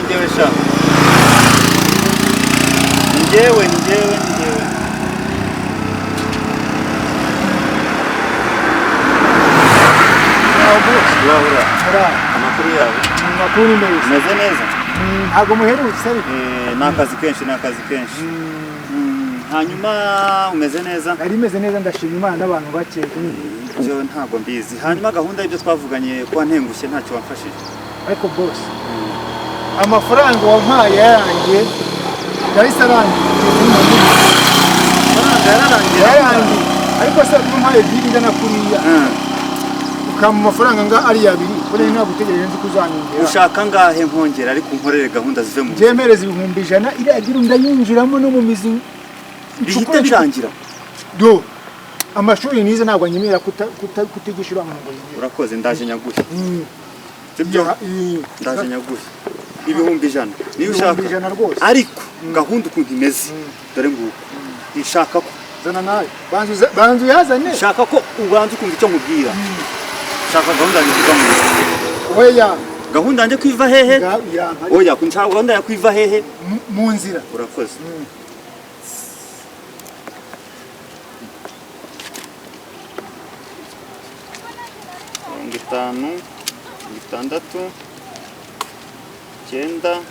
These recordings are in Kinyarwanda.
Njyewe sha. Njyewe. Ura. Amakuru yawe. Amakuru meza. Meze neza. Ntago muherutse ariko. Nakazi kenshi. Hanyuma umeze neza? Ari meze neza ndashima Imana n'abantu bake. Byo ntago mbizi. Hanyuma gahunda y'ibyo twavuganye kwa ntengushye ntacyo wamfashije. Ariko boss. Amafaranga wampaye yarangiye. Yahise arangiye. Yarangiye. Ariko se umpaye byinda nakuriya. Ukama amafaranga nga ari yabiri. Kone nta gutegereje nzi kuzanyongera. Ushaka ngahe nkongera ariko unkorere gahunda zive mu. Jemereza 100,000 iragira ndayinjiramo no mu mizi. Bihite birangira. Do. Amashuri nize ntabwo anyemera kutigishira mu ngo. Urakoze ndaje nyaguhe. Sibyo? Ndaje nyaguhe. 100,000. Niyo ushaka. Ariko gahunda ukuntu imeze. Dore nguko. Nshaka ko zana nawe. Banzu yazane. Shaka ko ubanza ukumva icyo mubwira. Shaka gahunda nziza mu. Oya. Gahunda nje kwiva hehe? Oya, kunshaka gahunda ya kwiva hehe? Mu nzira. Urakoze. Itanu, 6, 9,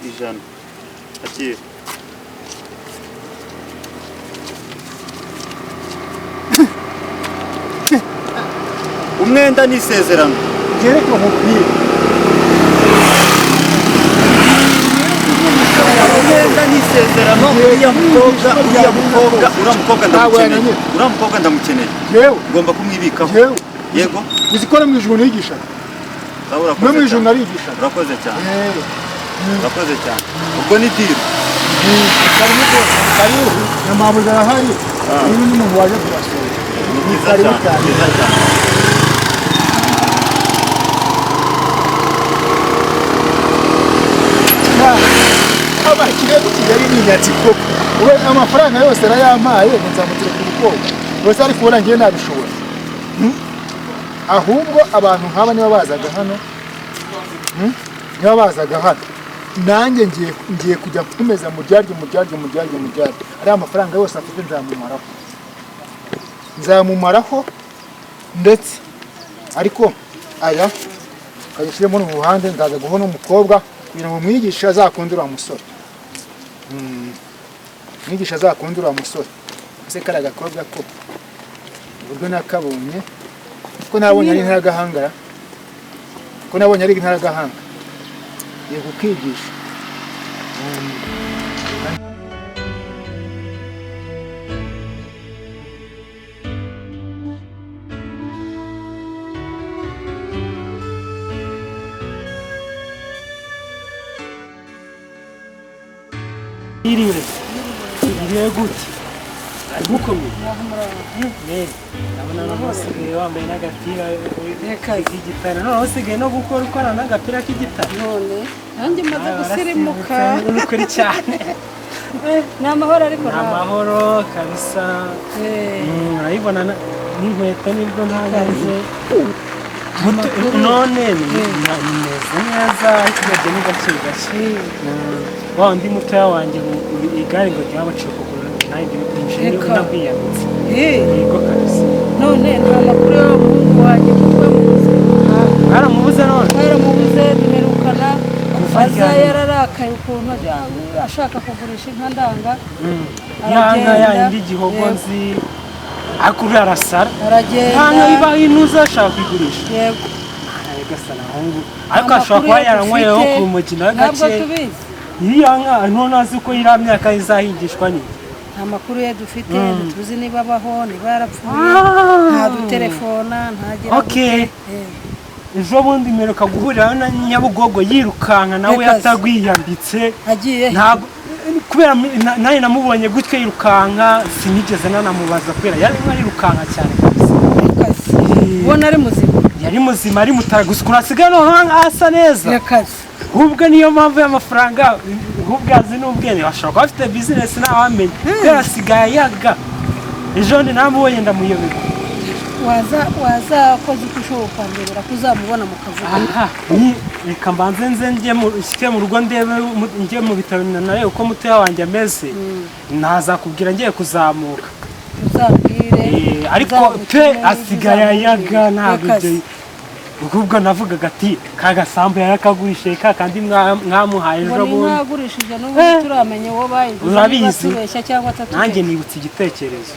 100. Akira. Umwenda n'isezerano. Gereko nkubwire. Umwenda n'isezerano. Uramukobwa ndamukeneye. Yewe. Ngomba kumwibikaho. Yego. Uzikora mu ijuru nigisha. Urakoze. Mu ijuru narigisha. Urakoze cyane. Urakoze cyane. Ubwo ni deal. Karibu. Nyamabuza arahari. Uyu ni umuntu waje kubasura. Ni byiza cyane. Aba Kigali ni nyatsiko. Uwe amafaranga yose arayampaye nzamutire ku rukoba. Wese ari kubona ngiye nabishobora. Ahubwo abantu nk'aba niba bazaga hano. Niba bazaga hano. Nanjye ngiye kujya kumeza mu ryaryo. Ari amafaranga yose afite nzamumaraho. Ndetse ariko aya kayishyiremo mu ruhande ndaza guhona umukobwa kugira ngo mwigisha azakundura umusore. Mwigisha azakundura umusore. Ese kara gakobwa ko ubwo nakabonye ko nabonye ari ntaragahangara. Ko nabonye ari ntaragahanga. Yego kwigisha. Iriwe gute gukomeye nabona nasigaye wambaye n'agapira k'igitare none usigaye no gukora n'agapira k'igitare none nanjye maze gusirimuka n'ukuri cyane ni amahoro ariko ni amahoro kabisa urayibona n'inkweto nibwo ntagaze none nimeze neza ariko urebye ni gake wa undi mutoya wanjye igare ngo ryabacika kugura nanjye injini nakwiyambitse yego kabisa none nta makuru y'umuhungu wanjye kuba baramubuze duherukana aza yararakaye ukuntu ashaka kugurisha inka ndanga yandi igihogo nzi akuri arasara aragenda nta iba inuza ashaka kwigurisha yego ariko ashobora kuba yaranyweyeho ku mukino ntabwo tubizi iya nka none azi ko iriya myaka izahingishwa ni nta makuru ye dufite tuzi niba abaho niba yarapfuye nta dutelefona ntagera ejo bundi mperuka guhurira na Nyabugogo yirukanka nawe atagwiyambitse ntabwo kubera nawe namubonye gutyo yirukanka sinigeze nanamubaza kubera yari yirukanka cyane kabisa ubona ari muzima yari muzima ari mutara gusa kurasiga no asa neza ubwo niyo mpamvu y'amafaranga ubwazi n'ubwene bashobora kuba afite business nawe amenye kubera asigaye yaga ejo ndi namubonye ndamuyoberwa waza koze uko ushoboka ndebera kuzamubona mukavuga ni reka mbanze nze njye mu rugo ndebe njye mu bitaro nawe uko mutoya wanjye ameze ntazakubwira ngiye kuzamuka uzabwire ariko pe asigaye ayaga ntabwo ubwo navugaga ati kagasambu yarakagurishe kandi mwamuhaye ejo bundi mwagurishije n'ubu turamenye wo urabizi cyangwa atatu nanjye nibutse igitekerezo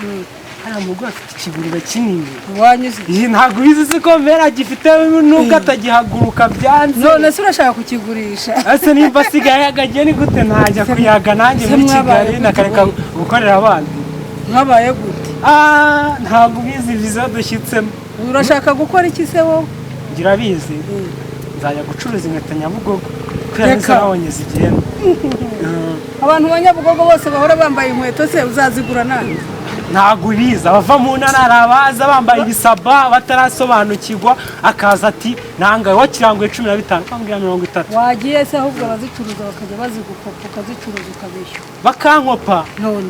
hariya mu rugo afite ikigurube kinini wanyuze ntabwo ubizi se ko mbera gifite nubwo atagihaguruka byanze none se urashaka kukigurisha ese nimba asigaye yagagiye ni gute ntajya kuyaga nanjye muri Kigali nakareka gukorera abandi mwabaye gute ntabwo ubizi viza dushyitsemo urashaka gukora iki se wowe ngira bizi nzajya gucuruza inkweto Nyabugogo kubera nizo nabonye zigenda abantu ba Nyabugogo bose bahora bambaye inkweto se uzazigura nani ntabwo biza bava mu ntara arabaza bambaye ibisaba batarasobanukirwa akaza ati nanga wo kiranguye 15 kwambwira 30 wagiye se ahubwo abazicuruza bakajya bazigukopa ukazicuruza ukabishyura bakankopa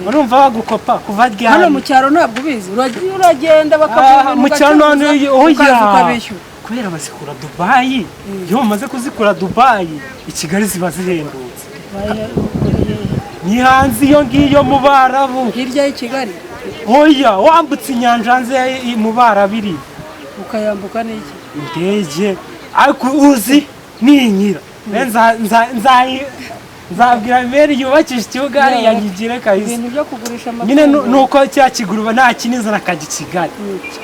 urumva bagukopa kuva ryari hano mu cyaro ntabwo ubizi uragenda bakavuga mu cyaro none ukabishyura kubera bazikura Dubai iyo bamaze kuzikura Dubai i Kigali ziba zihendutse ni hanze iyo ngiyo mu Barabu hirya y'i Kigali oya wambutse inyanja hanze mu Barabiri ukayambuka n'iki indege ariko uzi ninyira nzabwira mbere yubakisha ikibuga hariya nyigire kahise ibintu byo kugurisha amatungo nyine nuko cya kiguruba nta kiniza nakajya i Kigali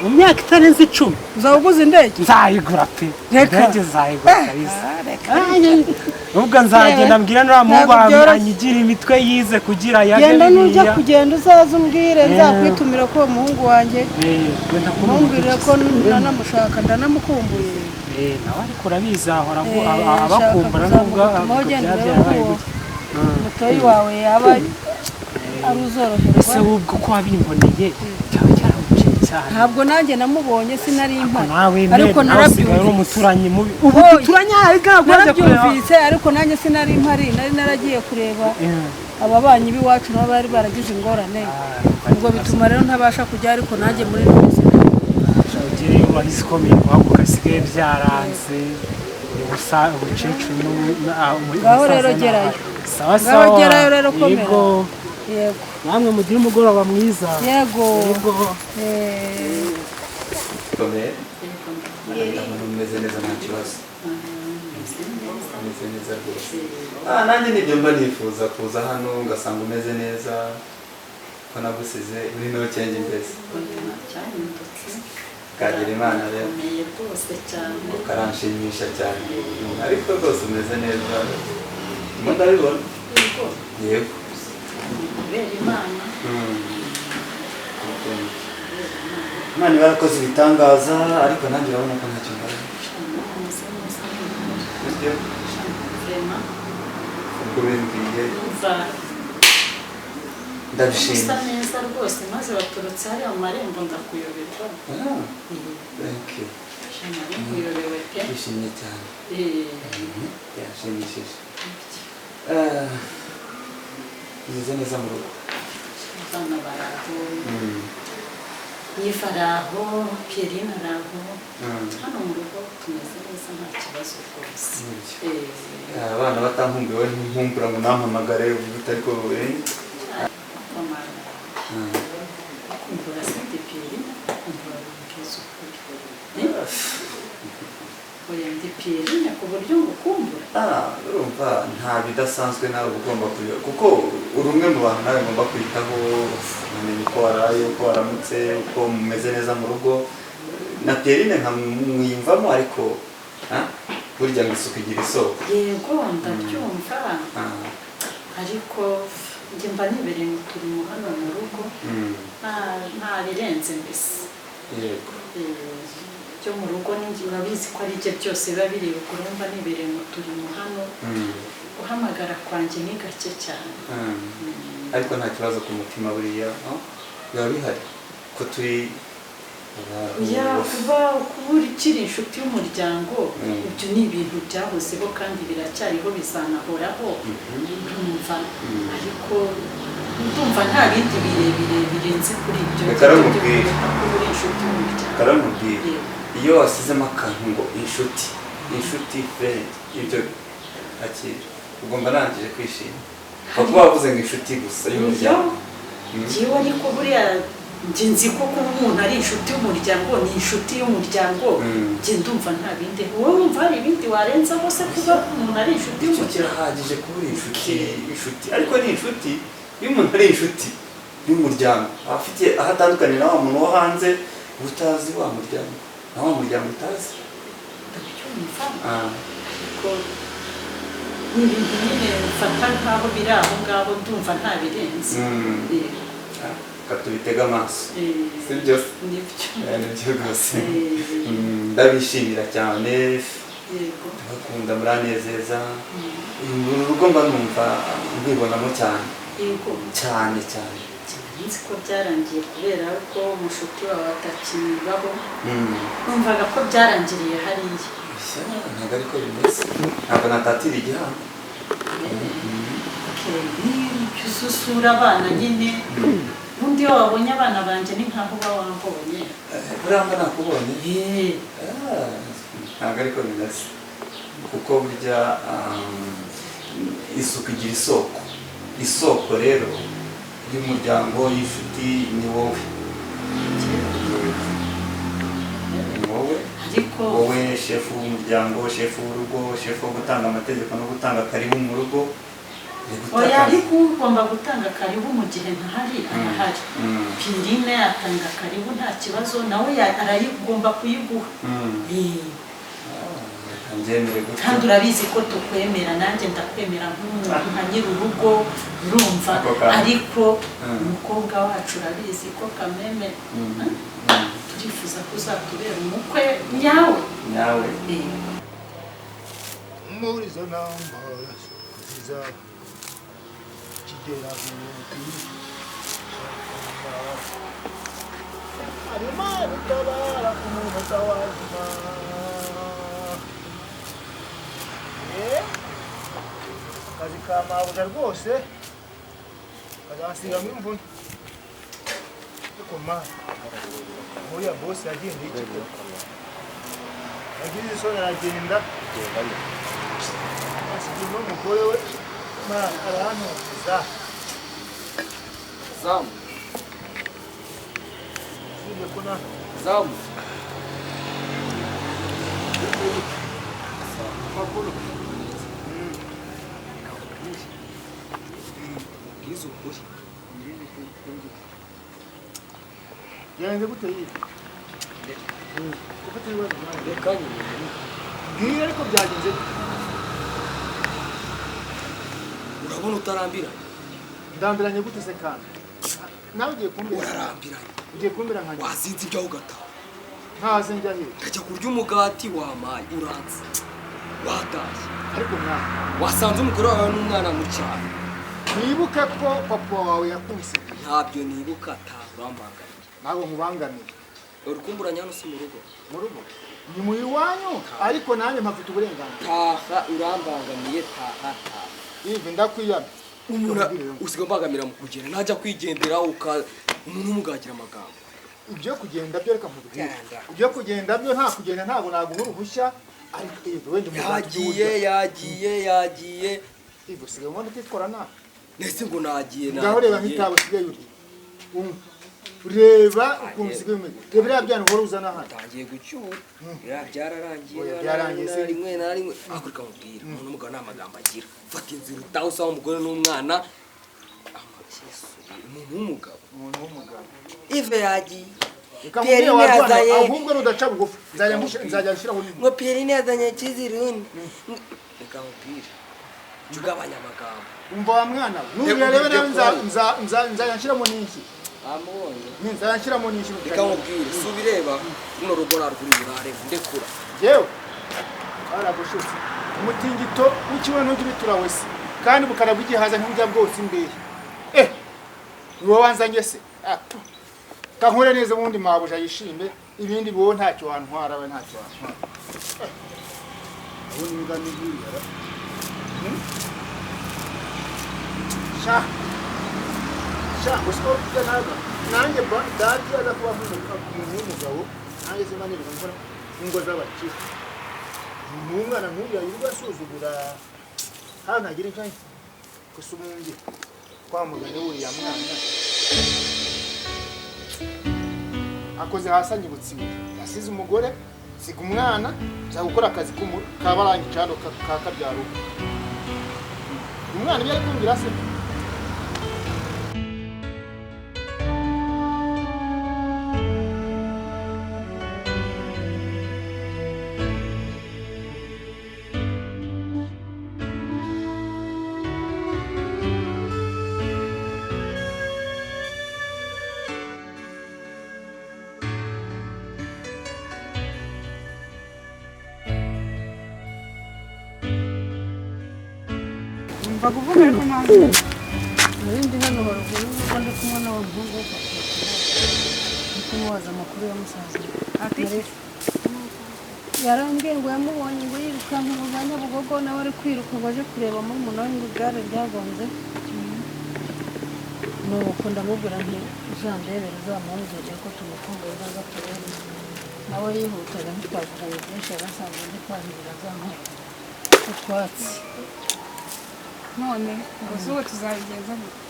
mu myaka itarenze 10 uzaguza indege nzayigura pe indege nzayigura kahise ubwo nzagenda mbwira nura muba anyigira imitwe yize kugira yage genda nujya kugenda uzaza umbwire nzakwitumira ko umuhungu wanjye mumbwire ko nanamushaka ndanamukumbuye nawe ariko urabizi ahora abakumbura nubwo byabyarabaye mutoyi wawe yaba ari uzoroherwa ese ubwo ko wabimboneye cyaba cyaramuciye cyane ntabwo nanjye namubonye sinari impari ariko narabyumvise umuturanyi mubi ubu duturanye narabyumvise ariko nanjye sinari impari nari naragiye kureba ababanyi b'iwacu nabo bari baragize ingorane ubwo bituma rero ntabasha kujya ariko nanjye muri none ugiye urabizi ko mirongo kasigaye byaranze ubusa ubucecuru ngaho rero gerayo sawa sawa ngaho gerayo rero komera yego namwe mugire umugoroba mwiza yego umeze neza nta kibazo umeze neza rwose nanjye nibyo mba nifuza kuza hano ugasanga umeze neza ko nagusize uri no cyenge mbese kagira Imana rero karanshimisha cyane ariko rwose umeze neza ndabibona yego Imana yarakoze ibitangaza ariko nanjye urabona ko ntacyo mbaye ubwo bimbwiye ndabishimye usa neza rwose maze baturutse hariya mu marembo ndakuyoberwa kuyobewe pe bishimye cyane byashimishije umeze neza mu rugo abana baraho Nifa araho Pierine araho hano mu rugo tumeze neza nta kibazo rwose abana batankumbuwe nkumbura ngo nampamagare uvuga ariko kumbura sente Pierine kumbura mukeza ukuri oya ndi Pierine ku buryo ngukumbura urumva nta bidasanzwe nawe ugomba kuyo kuko uri umwe mu bantu nawe ngomba kwitaho umenye uko waraye uko waramutse uko mumeze neza mu rugo na Pierine nkamwiyumvamo ariko burya ngo isuku igira isoko yego ndabyumva ariko njye mba nibereye mu turimo hano mu rugo nta birenze mbese yego byo mu rugo urabizi ko ari byo byose biba biri ruguru mba nibereye mu turimo hano guhamagara kwanjye ni gake cyane ariko nta kibazo ku mutima buriya biba bihari ko turi kuba ukiri inshuti y'umuryango ibyo ni ibintu byahozeho kandi biracyariho bizanahoraho ntumva ariko ndumva nta bindi birebire birenze kuri ibyo Karamubwira kuri inshuti y'umuryango. Karamubwira iyo wasizemo akantu ngo inshuti friend ibyo akira ugomba narangije kwishima kuko wavuze ngo inshuti gusa y'umuryango. Njyewe ariko buriya njye nzi ko kuba umuntu ari inshuti y'umuryango ni inshuti y'umuryango, njye ndumva nta bindi. Wowe wumva hari ibindi warenzaho se kuba umuntu ari inshuti y'umuryango? Kirahagije kuba uri inshuti ariko ni inshuti iyo umuntu ari inshuti y'umuryango afite aho atandukanye na wa muntu wo hanze utazi wa muryango na wa muryango utazi. Ariko ni ibintu nyine mfata nk'aho biri aho ngaho ndumva nta birenze. Katubitega amaso sibyo? Nibyo rwose. Ndabishimira cyane ndabakunda muranezeza uru rugo mba numva mbibonamo cyane cyane cyane. Nzi ko byarangiye kubera ko umushuti wawe atakibaho, numvaga ko byarangiriye hariya. Ntabwo ariko bimeze, ntabwo natatira igihango. Ususura abana nyine, ubundi iyo wabonye abana banjye ni nkaho uba wambonye. Buriya mba nakubonye? Ntabwo ariko bimeze kuko burya isuku igira isoko rero y'umuryango y'inshuti ni wowe. Wowe shefu w'umuryango, shefu w'urugo, shefu wo gutanga amategeko no gutanga karibu mu rugo. Oya ariko ugomba gutanga karibu mu gihe ntahari arahari. Pirine atanga karibu nta kibazo, nawe arayigomba kuyiguha. Kandi urabizi ko tukwemera, nanjye ndakwemera nk'umuntu nka nyir'urugo urumva, ariko umukobwa wacu urabizi ko Kameme turifuza ko uzatubera umukwe nyawe. muri izo ntambara ziza kigera arimo gutabara ku munota wa nyuma. Akazi ka mabuja rwose kazansigamo imvune ariko mana nkuriya bosi yagendeye ikigo yagize isoni aragenda asigaye n'umugore we mana arahantuza zamu usibye ko na zamu makuru bwiza ukuri yanze gute yiye ufite ibibazo reka nyine bwira ariko byagenze urabona utarambira ndambiranye gute se kandi nawe ugiye kumbira urarambiranye ugiye kumbira nka wazinze ibyaho ugataha ntaze njya he ndajya kurya umugati wamaye uranze watashye ariko mwana wasanze umugore wawe n'umwana mu cyaro nibuke ko papa wawe yakubise ntabyo nibuka ataha urambangamiye ntabwo nkubangamiye urukumburanya hano si mu rugo ni mu iwanyu ariko nanjye mpafite uburenganzira taha urambangamiye taha ivi ndakwiyamye umuntu usiga mbangamira mu kugenda najya kwigendera umuntu umugagira amagambo ibyo kugenda byo reka mubwire ibyo kugenda byo nta kugenda ntabwo naguha uruhushya ariko ivi wenda yagiye ivi usigaye ubundi utitwara nawe nese ngo nagiye ngaho reba nk'itabo usigaye urya reba ukuntu usigaye umeze reba iriya byana uhora uzana hano utangiye gucyura byararangiye byarangiye se rimwe na rimwe akurika mubwira umuntu umugabo nta magambo agira fata inzira utaha usaba umugore n'umwana umuntu w'umugabo ive yagiye Pierine yazanye ahubwo nudaca bugufi nzajya nshyiraho ngo Pierine yazanye kizirundi reka mubwire ugabanya amagambo umva wa mwana nurebe nawe nzajya nshyiramo n'iki amubonye nzajya nshyiramo n'iki reka mubwire si ubireba runo rugo narwo urare ndekura yewe aragushutse umutingito w'ikiwe ntujya ubitura wese kandi bukara bw'igihaza ntujya bwose imbere niwo wanzanye se kankore neza ubundi mabuja yishimbe ibindi bo ntacyo wantwara we ntacyo wantwara ubundi ngani bwira sha cyangwa se ko ntabwo nanjye dati aza kuba umuntu w'umugabo nanjye simba nibwo nkora ingo z'abakire umwana nk'uriya yirirwa asuzugura hano ntagira inshanyi gusa umundi kwamugane uriya mwana akoze hasi anyibutse ibuye yasize umugore siga umwana nza gukora akazi kabarangi cyane kakabyara umwana ibyo ari kumbwira se bakuvuga ko mpamvu narindi hano haruguru n'ubwo ndi kumwe n'abahungu kumubaza amakuru ya musaza ati yarambwiye ngo yamubonye ngo yirukanka mu za Nyabugogo nawe ari kwiruka ngo aje kureba murumuna we ngo igare ryagonze nuko ndamubwira nti uzandebere uzamumbwire ko tumukumbuye uzaza turebe nawe yihutaga ntitwavuganye byinshi yarasanzwe ndi kwahirira za nkuru utwatsi none ngo zuba tuzabigenza gute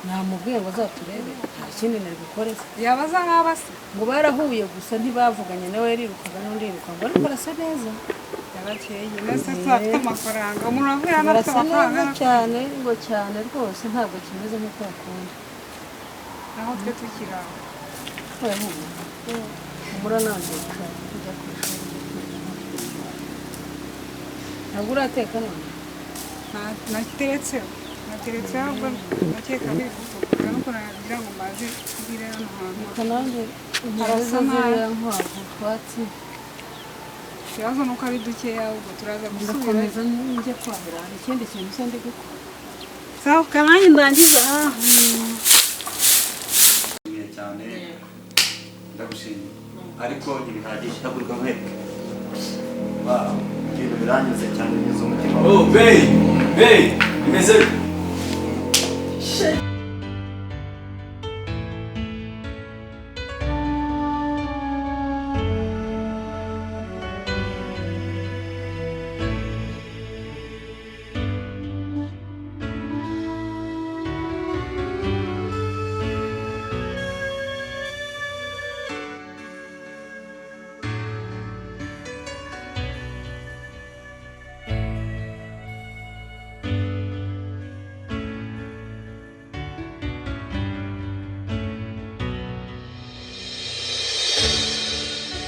namubwiye ngo azaturebe nta kindi nari gukoreza yabaza nk'abase ngo barahuye gusa ntibavuganye nawe yarirukaga n'undi yiruka ngo ariko arasa neza yarakeye nese afite amafaranga umuntu wavuye hano afite amafaranga cyane ngo cyane rwose ntabwo kimeze nk'uko yakunda naho twe tukiri aho umura nanjye kujya ku ishuri ntabwo urateka none nateretseho ahubwo nakeka biri guturuka nuko nagira ngo mbaze kugire hano hantu reka nanjye harasa ziriya nkwavu twatsi ikibazo ni uko ari dukeya ahubwo turaza gusubira ndakomeza njye kwahira hari ikindi kintu se ndi gukora sawa kananjye ndangiza cyane ndagushimiye ariko ntibihagije ndagurwa mwebwe ibintu biranyuze cyane binyuze umutima oh bey imeze